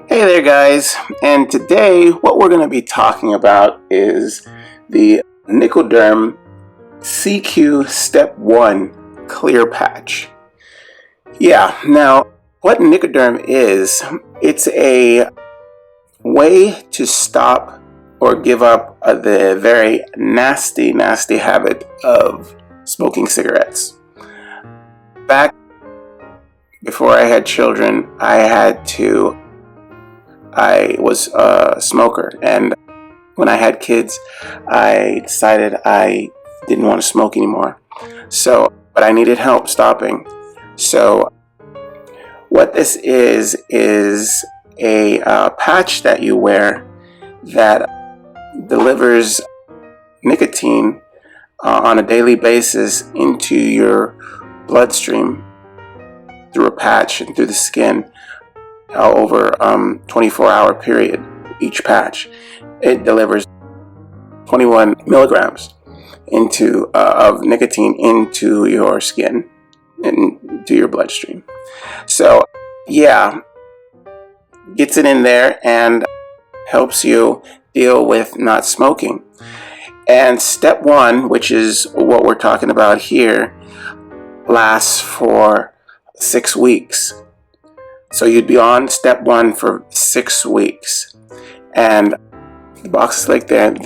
Hey there guys, and today what we're going to be talking about is the NicoDerm CQ Step 1 Clear Patch. Yeah, now what NicoDerm is, it's a way to stop or give up the very nasty habit of smoking cigarettes. Back before I had children, I was a smoker, and when I had kids, I decided I didn't want to smoke anymore. But I needed help stopping. So what this is a patch that you wear that delivers nicotine on a daily basis into your bloodstream through a patch and through the skin over 24-hour period. Each patch, it delivers 21 milligrams of nicotine into your skin and into your bloodstream. So yeah, gets it in there and helps you deal with not smoking. And step 1, which is what we're talking about here, lasts for 6 weeks. So you'd be on step 1 for 6 weeks, and the box is like that.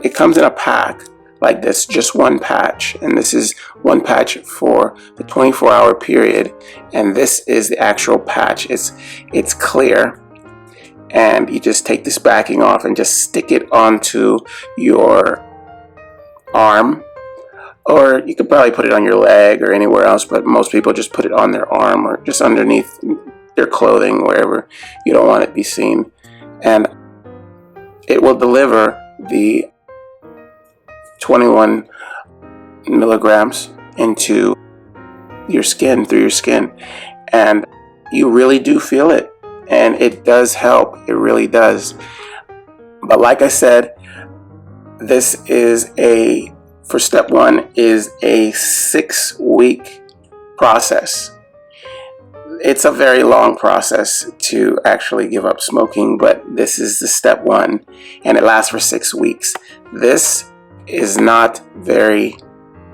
It comes in a pack like this, just one patch, and this is one patch for the 24-hour period, and this is the actual patch. It's clear, and you just take this backing off and just stick it onto your arm, or you could probably put it on your leg or anywhere else, but most people just put it on their arm or just underneath their clothing, wherever you don't want it to be seen, and it will deliver the 21 milligrams into your skin, through your skin, and you really do feel it, and it does help. It really does. But like I said, this is for step 1 is a 6-week process. It's a very long process to actually give up smoking, but this is the step 1, and it lasts for 6 weeks. This is not very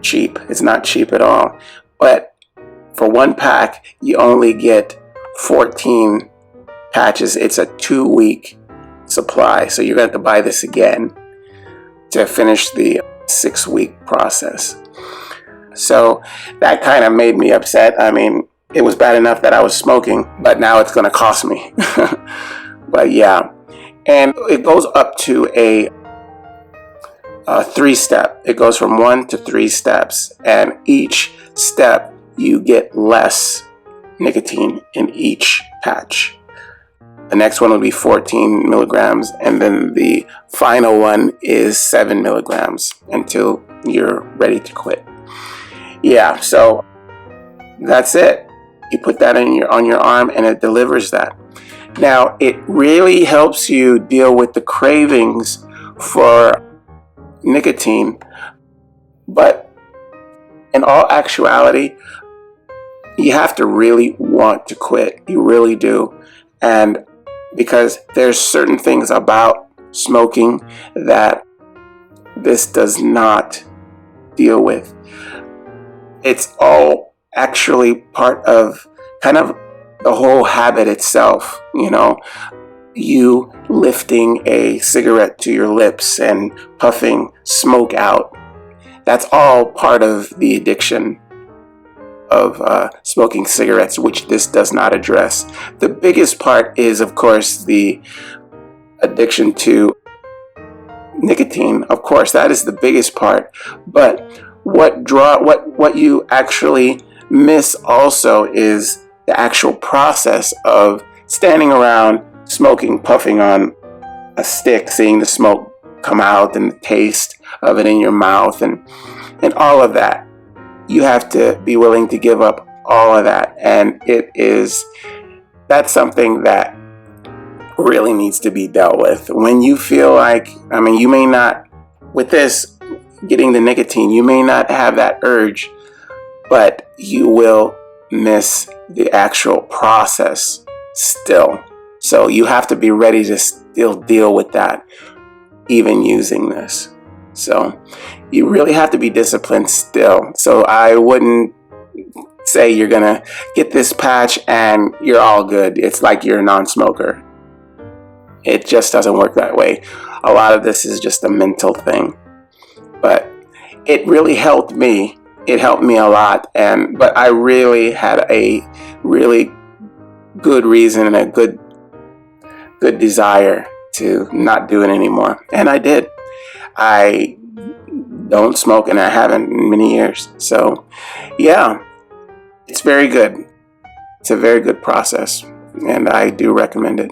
cheap. It's not cheap at all. But for one pack, you only get 14 patches. It's a 2-week supply, so you're going to have to buy this again to finish the 6-week process. So that kind of made me upset. I mean, it was bad enough that I was smoking, but now it's going to cost me. But yeah, and it goes up to a 3-step. It goes from 1 to 3 steps, and each step you get less nicotine in each patch. The next one will be 14 milligrams, and then the final one is 7 milligrams until you're ready to quit. Yeah, so that's it. You put that on your arm, and it delivers that. Now, it really helps you deal with the cravings for nicotine, but in all actuality, you have to really want to quit. You really do. And because there's certain things about smoking that this does not deal with. It's all actually part of kind of the whole habit itself, you lifting a cigarette to your lips and puffing smoke out. That's all part of the addiction of smoking cigarettes, which this does not address. The biggest part is, of course, the addiction to nicotine. Of course, that is the biggest part. But what you actually miss also is the actual process of standing around smoking, puffing on a stick, seeing the smoke come out and the taste of it in your mouth and all of that. You have to be willing to give up all of that, and that's something that really needs to be dealt with. When you feel like, you may not, with this, getting the nicotine, you may not have that urge, but you will miss the actual process still. So you have to be ready to still deal with that, even using this. So you really have to be disciplined still. So I wouldn't say you're gonna get this patch and you're all good. It's like you're a non-smoker. It just doesn't work that way. A lot of this is just a mental thing. But it really helped me. It helped me a lot. But I really had a really good reason and a good desire to not do it anymore. And I did. I don't smoke, and I haven't in many years. So yeah, it's very good. It's a very good process, and I do recommend it.